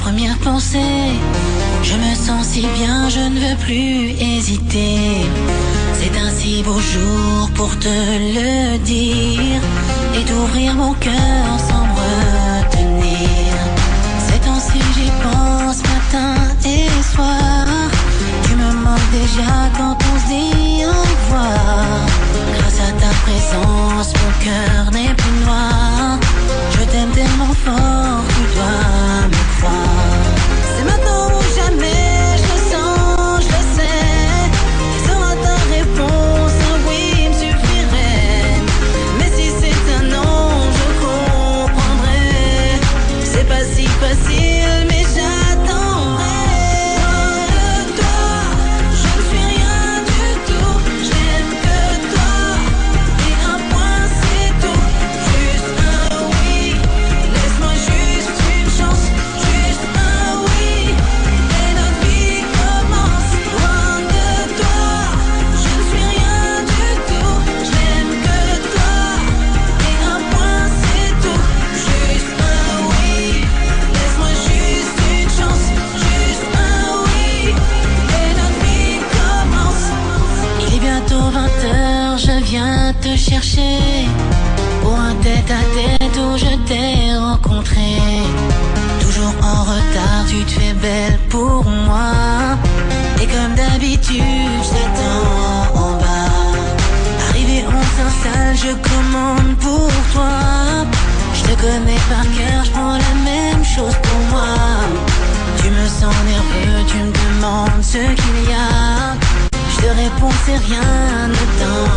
première pensée. Je me sens si bien, je ne veux plus hésiter. C'est un si beau jour pour te le dire et d'ouvrir mon cœur sans me retenir. Ces temps-ci j'y pense matin et soir. Tu me manques déjà quand on se dit au revoir. Grâce à ta présence, mon cœur n'est plus noir. Je t'aime tellement fort, tu dois me croire. C'est maintenant ou jamais, je le sens, je le sais. Quelle sera ta réponse? Un oui me suffirait. Mais si c'est un non, je comprendrai. C'est pas si facile, mais j'attendrai. Loin de toi, je ne suis rien du tout. J'aime que toi, et un point c'est tout. Juste un oui, laisse-moi juste une chance. Juste un oui, et notre vie commence. Loin de toi, je ne suis rien du tout. J'aime que toi, et un point c'est tout. Juste un oui, laisse-moi juste une chance. Juste un oui, et notre vie commence. Il est bientôt 20h, je viens te chercher pour un tête-à-tête où je t'ai rencontré. Toujours en retard, tu te fais belle pour moi. Et comme d'habitude, je t'attends en bas. Arrivé, on s'installe, je commande pour toi. Je te connais par cœur, je prends la même chose pour moi. Tu me sens nerveux, tu me demandes ce qu'il y a. Je te réponds c'est rien, ne t'en